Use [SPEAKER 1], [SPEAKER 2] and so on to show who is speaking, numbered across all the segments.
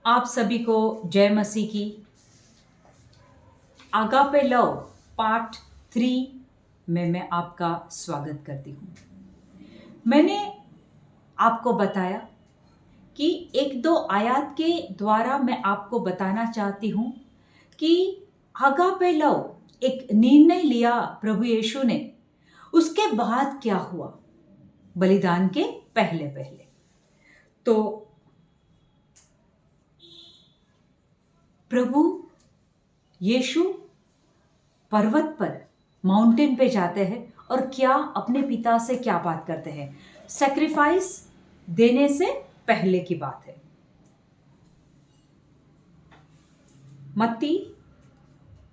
[SPEAKER 1] आप सभी को जय मसीह की। आगापे लव पार्ट 3 में मैं आपका स्वागत करती हूँ। मैंने आपको बताया कि एक दो आयत के द्वारा मैं आपको बताना चाहती हूँ कि आगापे लव एक निर्णय लिया प्रभु यीशु ने, उसके बाद क्या हुआ बलिदान के पहले पहले। तो प्रभु यीशु पर्वत पर माउंटेन पे जाते हैं और क्या अपने पिता से क्या बात करते हैं, सैक्रिफाइस देने से पहले की बात है। मत्ती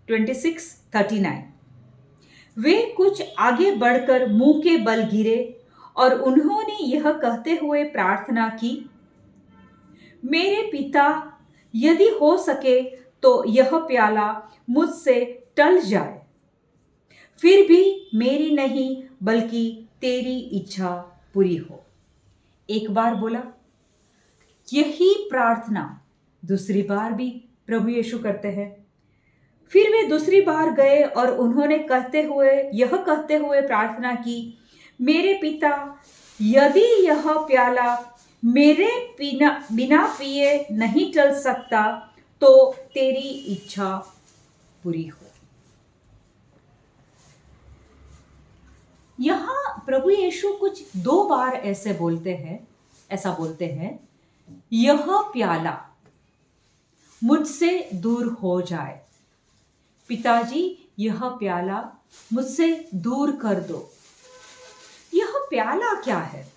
[SPEAKER 1] 26:39। वे कुछ आगे बढ़कर मुंह के बल गिरे और उन्होंने यह कहते हुए प्रार्थना की, मेरे पिता, यदि हो सके तो यह प्याला मुझसे टल जाए, फिर भी मेरी नहीं बल्कि तेरी इच्छा पूरी हो। एक बार बोला, यही प्रार्थना दूसरी बार भी प्रभु यीशु करते हैं। फिर वे दूसरी बार गए और उन्होंने यह कहते हुए प्रार्थना की, मेरे पिता, यदि यह प्याला मेरे बिना पिए नहीं टल सकता तो तेरी इच्छा पूरी हो। यहां प्रभु यीशु कुछ 2 बार ऐसा बोलते हैं, यह प्याला मुझसे दूर हो जाए। पिताजी, यह प्याला मुझसे दूर कर दो। यह प्याला क्या है?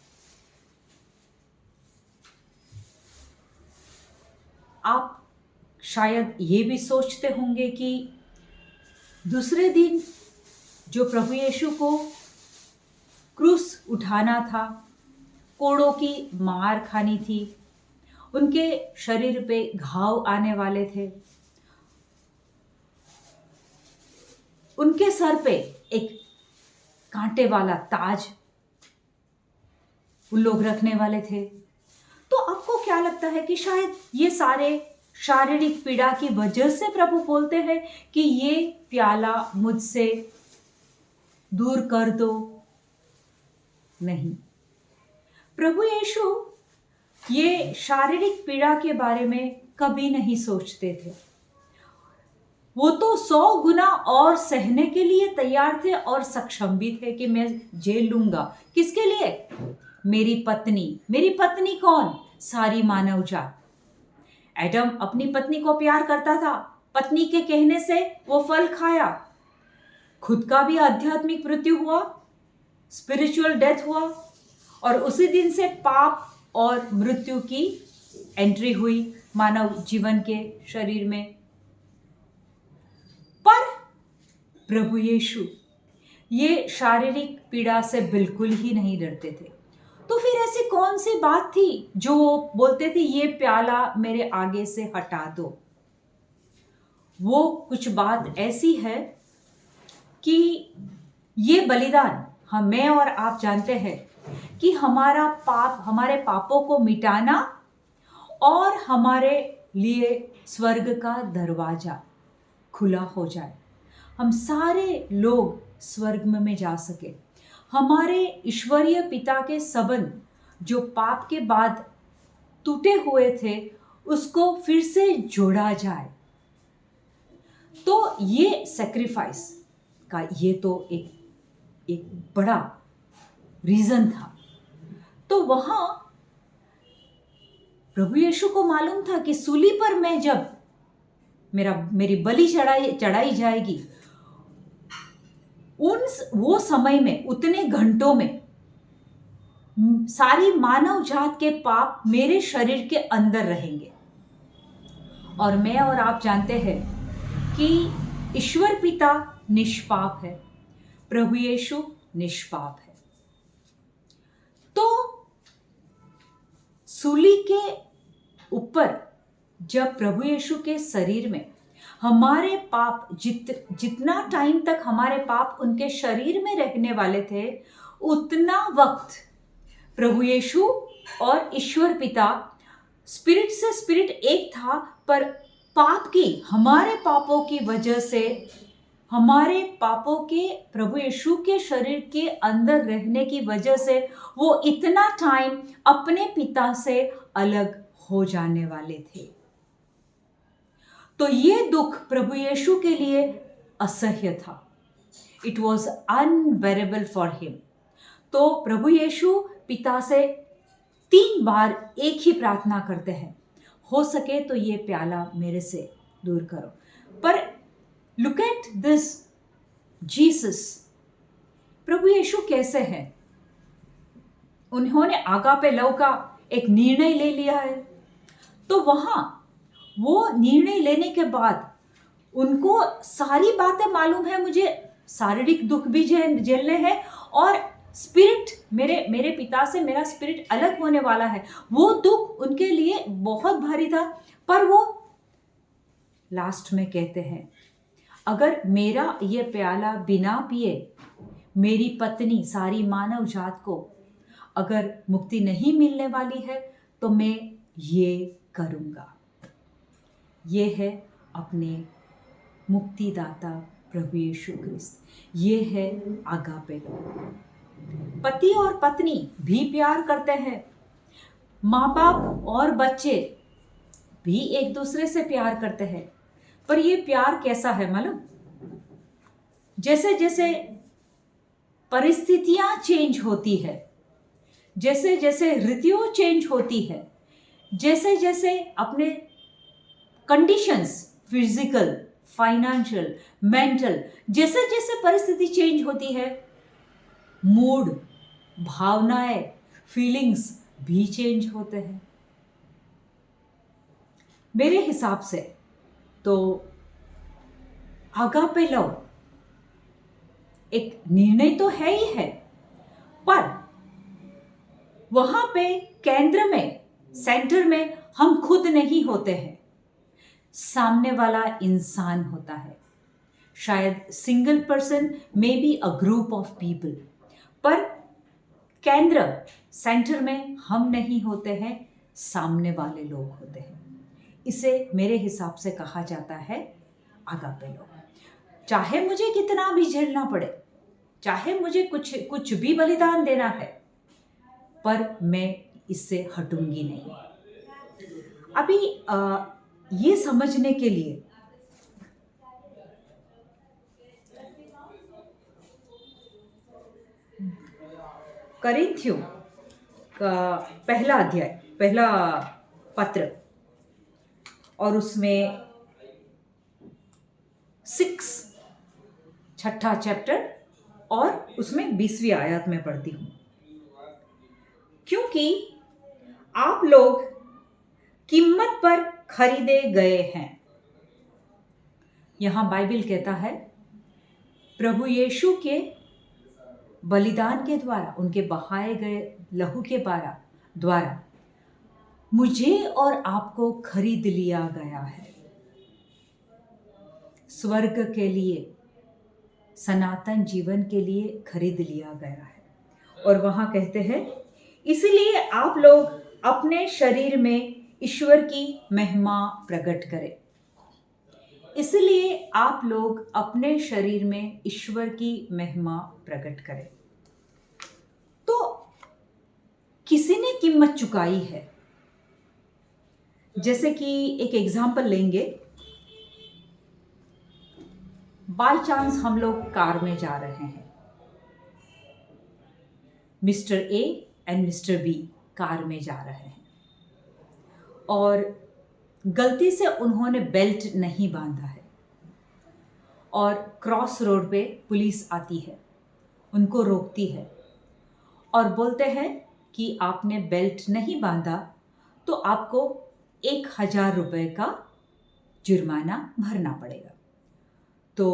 [SPEAKER 1] आप शायद ये भी सोचते होंगे कि दूसरे दिन जो प्रभु यीशु को क्रूस उठाना था, कोड़ों की मार खानी थी, उनके शरीर पे घाव आने वाले थे, उनके सर पे एक कांटे वाला ताज उन लोग रखने वाले थे। तो आपको क्या लगता है कि शायद ये सारे शारीरिक पीड़ा की वजह से प्रभु बोलते हैं कि ये प्याला मुझसे दूर कर दो? नहीं, प्रभु यीशु ये शारीरिक पीड़ा के बारे में कभी नहीं सोचते थे। वो तो 100 गुना और सहने के लिए तैयार थे और सक्षम भी थे कि मैं झेल लूंगा। किसके लिए? मेरी पत्नी कौन? सारी मानव जात। एडम अपनी पत्नी को प्यार करता था, पत्नी के कहने से वो फल खाया, खुद का भी आध्यात्मिक मृत्यु हुआ, स्पिरिचुअल डेथ हुआ, और उसी दिन से पाप और मृत्यु की एंट्री हुई मानव जीवन के शरीर में। पर प्रभु यीशु ये शारीरिक पीड़ा से बिल्कुल ही नहीं डरते थे। तो फिर ऐसी कौन सी बात थी जो बोलते थे ये प्याला मेरे आगे से हटा दो? वो कुछ बात ऐसी है कि ये बलिदान मैं और आप जानते हैं कि हमारे पापों को मिटाना और हमारे लिए स्वर्ग का दरवाजा खुला हो जाए, हम सारे लोग स्वर्ग में जा सके, हमारे ईश्वरीय पिता के संबंध जो पाप के बाद टूटे हुए थे उसको फिर से जोड़ा जाए। तो ये सैक्रिफाइस का ये तो एक बड़ा रीजन था। तो वहां प्रभु यीशु को मालूम था कि सूली पर मैं जब मेरी बलि चढ़ाई जाएगी, वो समय में, उतने घंटों में सारी मानव जात के पाप मेरे शरीर के अंदर रहेंगे। और मैं और आप जानते हैं कि ईश्वर पिता निष्पाप है, प्रभु यीशु निष्पाप है। तो सूली के ऊपर जब प्रभु यीशु के शरीर में हमारे पाप जितना टाइम तक हमारे पाप उनके शरीर में रहने वाले थे, उतना वक्त प्रभु यीशु और ईश्वर पिता स्पिरिट से स्पिरिट एक था, पर पाप की, हमारे पापों की वजह से, हमारे पापों के प्रभु यीशु के शरीर के अंदर रहने की वजह से वो इतना टाइम अपने पिता से अलग हो जाने वाले थे। तो ये दुख प्रभु यीशु के लिए असह्य था। It was unbearable for him. तो प्रभु यीशु पिता से 3 बार एक ही प्रार्थना करते हैं, हो सके तो ये प्याला मेरे से दूर करो। पर लुक एट दिस जीसस, प्रभु यीशु कैसे हैं? उन्होंने आगापे लव का एक निर्णय ले लिया है। तो वहां वो निर्णय लेने के बाद उनको सारी बातें मालूम है, मुझे शारीरिक दुख भी झेलने हैं और स्पिरिट, मेरे पिता से मेरा स्पिरिट अलग होने वाला है। वो दुख उनके लिए बहुत भारी था। पर वो लास्ट में कहते हैं, अगर मेरा ये प्याला बिना पिए मेरी पत्नी, सारी मानव जात को अगर मुक्ति नहीं मिलने वाली है, तो मैं ये करूँगा। ये है अपने मुक्तिदाता प्रभु यीशु क्रिस्त। ये है आगापे लव। पति और पत्नी भी प्यार करते हैं, माँ बाप और बच्चे भी एक दूसरे से प्यार करते हैं। पर ये प्यार कैसा है मालूम? जैसे जैसे परिस्थितियां चेंज होती है, जैसे जैसे ऋतुएं चेंज होती है, जैसे जैसे अपने कंडीशंस, फिजिकल, फाइनेंशियल, मेंटल, जैसे जैसे परिस्थिति चेंज होती है, मूड, भावनाएं, फीलिंग्स भी चेंज होते हैं। मेरे हिसाब से तो आगापे लव एक निर्णय तो है ही है, पर वहां पे केंद्र में, सेंटर में हम खुद नहीं होते हैं, सामने वाला इंसान होता है। शायद single person, may be a group of people, पर केंद्र, सेंटर में हम नहीं होते हैं, सामने वाले लोग होते हैं। इसे मेरे हिसाब से कहा जाता है आगापे लव। चाहे मुझे कितना भी झेलना पड़े, चाहे मुझे कुछ भी बलिदान देना है, पर मैं इससे हटूंगी नहीं। अभी ये समझने के लिए करिन्थियों का पहला अध्याय, पहला पत्र, और उसमें 6 चैप्टर और उसमें 20वीं आयत में पढ़ती हूँ। क्योंकि आप लोग कीमत पर खरीदे गए हैं। यहां बाइबल कहता है प्रभु यीशु के बलिदान के द्वारा, उनके बहाए गए लहू के द्वारा मुझे और आपको खरीद लिया गया है, स्वर्ग के लिए, सनातन जीवन के लिए खरीद लिया गया है। और वहां कहते हैं, इसलिए आप लोग अपने शरीर में ईश्वर की महिमा प्रकट करें। इसलिए आप लोग अपने शरीर में ईश्वर की महिमा प्रकट करें। तो किसी ने कीमत चुकाई है। जैसे कि एक एग्जाम्पल लेंगे, बाय चांस हम लोग कार में जा रहे हैं, mister A and mister B car में जा रहे हैं, और गलती से उन्होंने बेल्ट नहीं बांधा है, और क्रॉस रोड पे पुलिस आती है, उनको रोकती है और बोलते हैं कि आपने बेल्ट नहीं बांधा तो आपको 1000 रुपये का जुर्माना भरना पड़ेगा। तो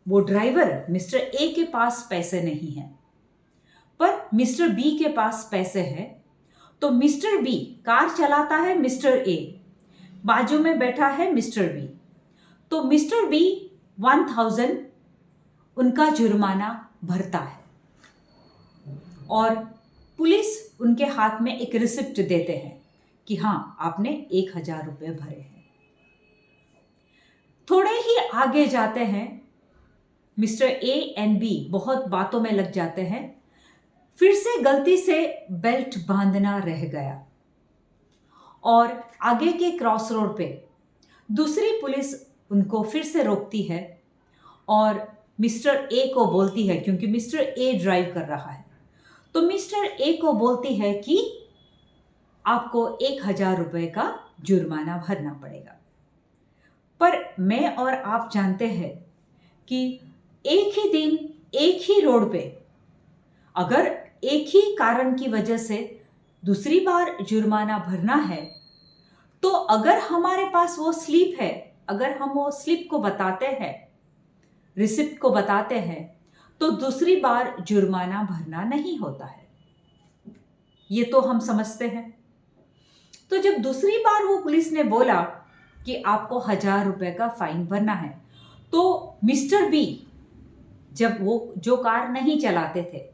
[SPEAKER 1] वो ड्राइवर, मिस्टर ए के पास पैसे नहीं हैं, पर मिस्टर बी के पास पैसे हैं। तो मिस्टर बी कार चलाता है, मिस्टर ए बाजू में बैठा है मिस्टर बी। तो मिस्टर बी 1000 उनका जुर्माना भरता है, और पुलिस उनके हाथ में एक रिसिप्ट देते हैं कि हाँ, आपने 1,000 रुपये भरे हैं। थोड़े ही आगे जाते हैं, मिस्टर ए एंड बी बहुत बातों में लग जाते हैं। फिर से गलती से बेल्ट बांधना रह गया और आगे के क्रॉस रोड पे दूसरी पुलिस उनको फिर से रोकती है और मिस्टर ए को बोलती है, क्योंकि मिस्टर ए ड्राइव कर रहा है, तो मिस्टर ए को बोलती है कि आपको 1,000 रुपये का जुर्माना भरना पड़ेगा। पर मैं और आप जानते हैं कि एक ही दिन एक ही रोड पे अगर एक ही कारण की वजह से दूसरी बार जुर्माना भरना है, तो अगर हमारे पास वो स्लिप है, अगर हम वो स्लिप को बताते हैं, रिसिप्ट को बताते हैं, तो दूसरी बार जुर्माना भरना नहीं होता है। ये तो हम समझते हैं। तो जब दूसरी बार वो पुलिस ने बोला कि आपको 1,000 रुपये का फाइन भरना है, तो मिस्टर बी, जब वो जो कार नहीं चलाते थे,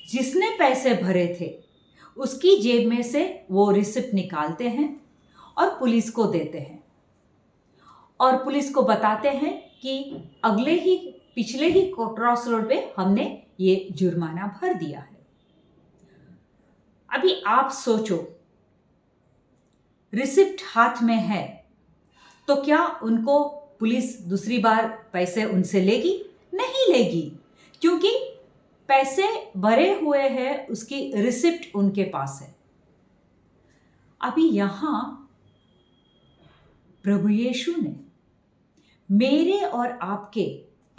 [SPEAKER 1] जिसने पैसे भरे थे, उसकी जेब में से वो रिसिप्ट निकालते हैं और पुलिस को देते हैं और पुलिस को बताते हैं कि पिछले ही क्रॉस रोड पे हमने ये जुर्माना भर दिया है। अभी आप सोचो, रिसिप्ट हाथ में है तो क्या उनको पुलिस दूसरी बार पैसे उनसे लेगी? नहीं लेगी, क्योंकि पैसे भरे हुए हैं, उसकी रिसिप्ट उनके पास है। अभी यहां प्रभु यीशु ने मेरे और आपके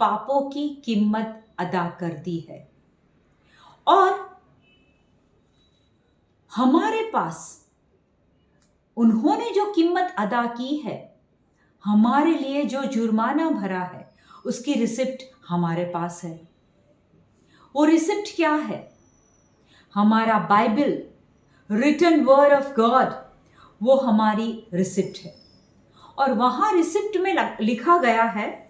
[SPEAKER 1] पापों की कीमत अदा कर दी है और हमारे पास उन्होंने जो कीमत अदा की है, हमारे लिए जो जुर्माना भरा है, उसकी रिसिप्ट हमारे पास है। वो रिसिप्ट क्या है? हमारा Bible, written word of God, वो हमारी रिसिप्ट है। और वहां रिसिप्ट में लिखा गया है,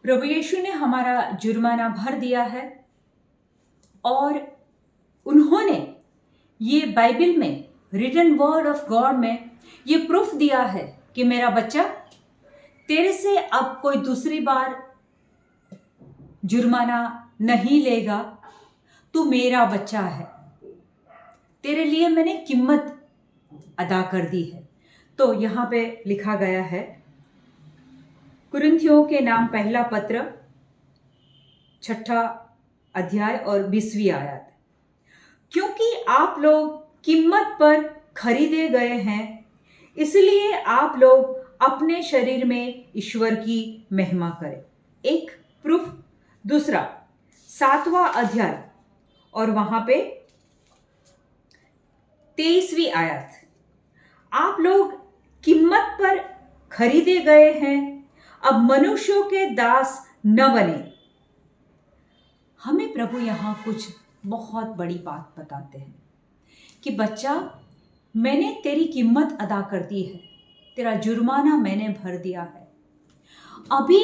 [SPEAKER 1] प्रभु यीशु ने हमारा जुर्माना भर दिया है और उन्होंने ये बाइबल में, रिटन वर्ड ऑफ गॉड में ये प्रूफ दिया है कि मेरा बच्चा, तेरे से अब कोई दूसरी बार जुर्माना नहीं लेगा, तू मेरा बच्चा है, तेरे लिए मैंने कीमत अदा कर दी है। तो यहाँ पे लिखा गया है, कुरिन्थियों के नाम पहला पत्र 6 अध्याय और 20वीं आयत, क्योंकि आप लोग कीमत पर खरीदे गए हैं, इसलिए आप लोग अपने शरीर में ईश्वर की महिमा करें। एक प्रूफ। दूसरा 7वां अध्याय और वहां पे 23वीं आयत, आप लोग कीमत पर खरीदे गए हैं, अब मनुष्यों के दास न बने। हमें प्रभु यहां कुछ बहुत बड़ी बात बताते हैं कि बच्चा, मैंने तेरी कीमत अदा कर दी है, तेरा जुर्माना मैंने भर दिया है। अभी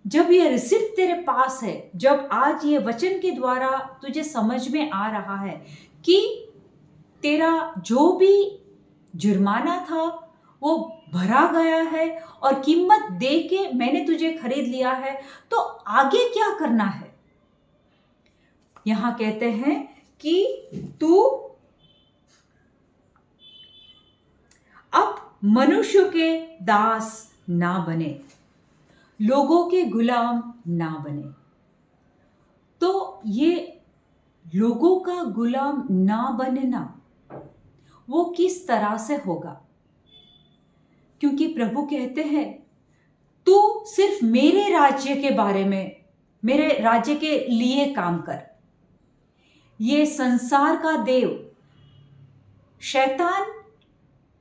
[SPEAKER 1] जब ये रिसिप्ट तेरे पास है, जब आज ये वचन के द्वारा तुझे समझ में आ रहा है कि तेरा जो भी जुर्माना था वो भरा गया है और कीमत दे के मैंने तुझे खरीद लिया है, तो आगे क्या करना है? यहां कहते हैं कि तू अब मनुष्य के दास ना बने, लोगों के गुलाम ना बने। तो ये लोगों का गुलाम ना बनना वो किस तरह से होगा? क्योंकि प्रभु कहते हैं तू सिर्फ मेरे राज्य के बारे में, मेरे राज्य के लिए काम कर। ये संसार का देव शैतान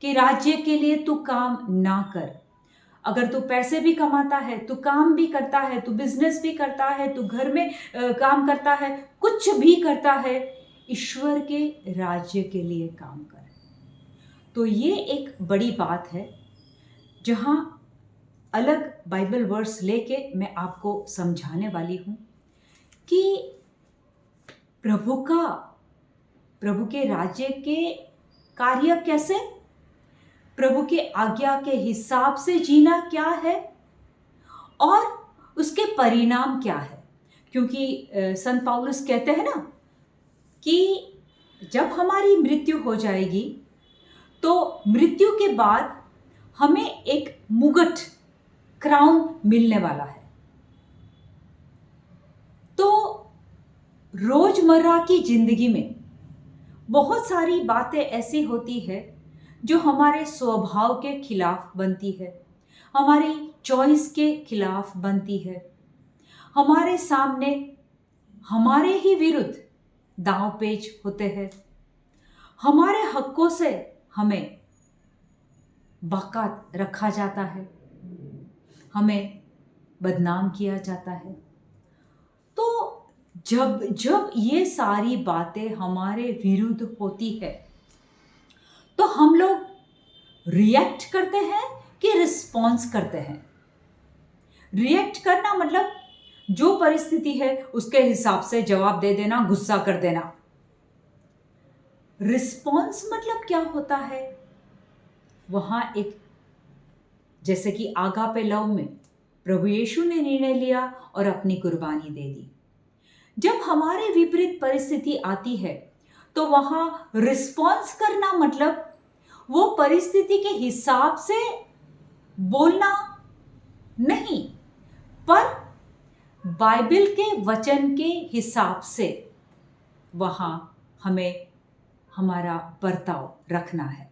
[SPEAKER 1] के राज्य के लिए तू काम ना कर। अगर तू पैसे भी कमाता है, तू काम भी करता है, तू बिजनेस भी करता है, तू घर में काम करता है, कुछ भी करता है, ईश्वर के राज्य के लिए काम कर। तो ये एक बड़ी बात है जहाँ अलग बाइबल वर्स लेके मैं आपको समझाने वाली हूँ कि प्रभु के राज्य के कार्य कैसे, प्रभु के आज्ञा के हिसाब से जीना क्या है और उसके परिणाम क्या है। क्योंकि संत पौलुस कहते हैं ना कि जब हमारी मृत्यु हो जाएगी तो मृत्यु के बाद हमें एक मुगट, क्राउन मिलने वाला है। तो रोजमर्रा की जिंदगी में बहुत सारी बातें ऐसी होती है जो हमारे स्वभाव के खिलाफ बनती है, हमारी चॉइस के खिलाफ बनती है, हमारे सामने हमारे ही विरुद्ध दांव पेच होते हैं, हमारे हकों से हमें बाकात रखा जाता है, हमें बदनाम किया जाता है। तो जब ये सारी बातें हमारे विरुद्ध होती है तो हम लोग रिएक्ट करते हैं कि रिस्पॉन्स करते हैं। रिएक्ट करना मतलब जो परिस्थिति है उसके हिसाब से जवाब दे देना, गुस्सा कर देना। रिस्पॉन्स मतलब क्या होता है? वहां एक, जैसे कि आगापे लव में प्रभु यीशु ने निर्णय लिया और अपनी कुर्बानी दे दी। जब हमारे विपरीत परिस्थिति आती है तो वहां रिस्पॉन्स करना मतलब वो परिस्थिति के हिसाब से बोलना नहीं, पर बाइबल के वचन के हिसाब से वहां हमें हमारा बर्ताव रखना है।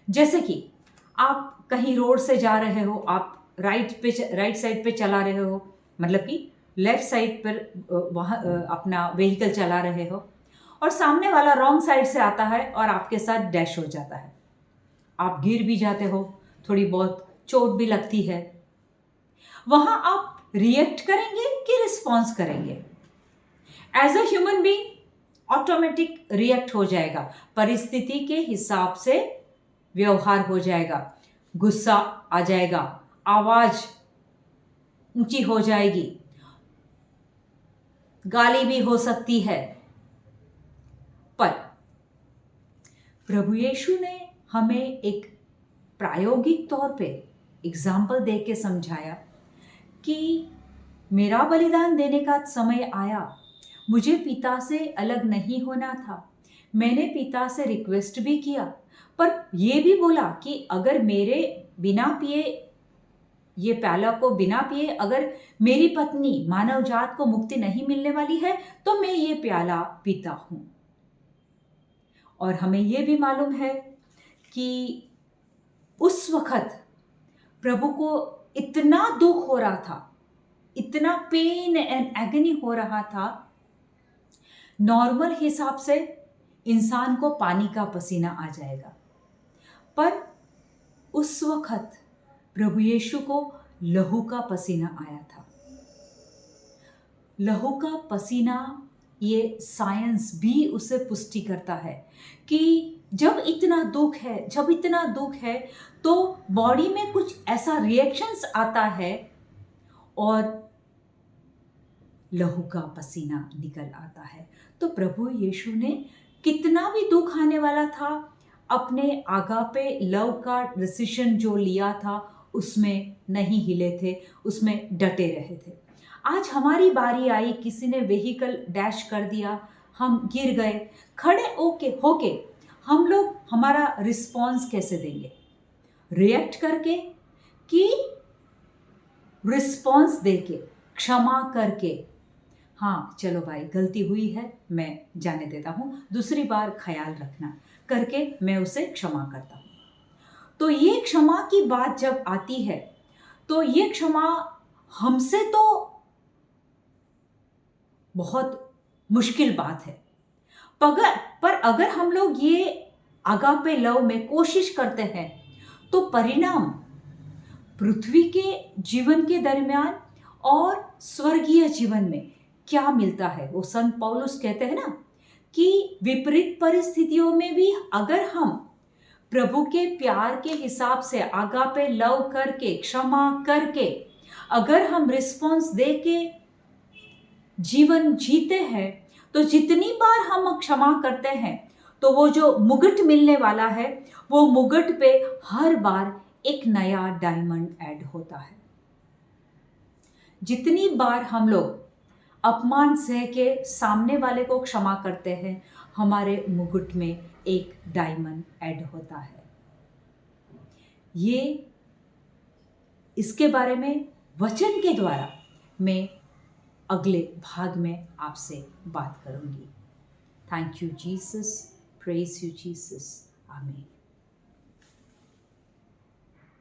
[SPEAKER 1] जैसे कि आप कहीं रोड से जा रहे हो, आप राइट साइड पे चला रहे हो, मतलब कि लेफ्ट साइड पर वहाँ अपना व्हीकल चला रहे हो और सामने वाला रॉन्ग साइड से आता है और आपके साथ डैश हो जाता है। आप गिर भी जाते हो, थोड़ी बहुत चोट भी लगती है। वहां आप रिएक्ट करेंगे कि रिस्पॉन्स करेंगे? As a human being automatic react हो जाएगा, परिस्थिति के हिसाब से व्यवहार हो जाएगा, गुस्सा आ जाएगा, आवाज ऊंची हो जाएगी, गाली भी हो सकती है। पर प्रभु यीशु ने हमें एक प्रायोगिक तौर पे एग्जाम्पल दे के समझाया कि मेरा बलिदान देने का समय आया, मुझे पिता से अलग नहीं होना था। मैंने पिता से रिक्वेस्ट भी किया, पर यह भी बोला कि अगर मेरे बिना पिए, ये प्याला को बिना पिए अगर मेरी पत्नी मानव जात को मुक्ति नहीं मिलने वाली है तो मैं ये प्याला पीता हूं। और हमें ये भी मालूम है कि उस वक्त प्रभु को इतना दुख हो रहा था, इतना पेन एंड एगनी हो रहा था। नॉर्मल हिसाब से इंसान को पानी का पसीना आ जाएगा, पर उस वक्त प्रभु यीशु को लहू का पसीना आया था। लहू का पसीना, ये साइंस भी उसे पुष्टि करता है कि जब इतना दुख है तो बॉडी में कुछ ऐसा रिएक्शंस आता है और लहू का पसीना निकल आता है। तो प्रभु यीशु ने कितना भी दुख आने वाला था, अपने आगापे लव का डिसीजन जो लिया था उसमें नहीं हिले थे, उसमें डटे रहे थे। आज हमारी बारी आई, किसी ने व्हीकल डैश कर दिया, हम गिर गए, खड़े होके हम लोग हमारा रिस्पॉन्स कैसे देंगे? रिएक्ट करके कि रिस्पॉन्स देके, क्षमा करके, हाँ चलो भाई गलती हुई है, मैं जाने देता हूँ, दूसरी बार ख्याल रखना करके मैं उसे क्षमा करता हूँ। तो ये क्षमा की बात जब आती है तो ये क्षमा हमसे तो बहुत मुश्किल बात है, पर अगर हम लोग ये अगापे लव में कोशिश करते हैं तो परिणाम पृथ्वी के जीवन के दरमियान और स्वर्गीय जीवन में क्या मिलता है। वो संत पौलुस कहते हैं ना कि विपरीत परिस्थितियों में भी अगर हम प्रभु के प्यार के हिसाब से आगापे लव करके, क्षमा करके अगर हम रिस्पॉन्स दे के जीवन जीते हैं, तो जितनी बार हम क्षमा करते हैं तो वो जो मुकुट मिलने वाला है, वो मुकुट पे हर बार एक नया डायमंड ऐड होता है। जितनी बार हम लोग अपमान सह के सामने वाले को क्षमा करते हैं, हमारे मुकुट में एक डायमंड ऐड होता है। ये इसके बारे में वचन के द्वारा मैं अगले भाग में आपसे बात करूंगी। Thank you Jesus, praise you Jesus, आमीन।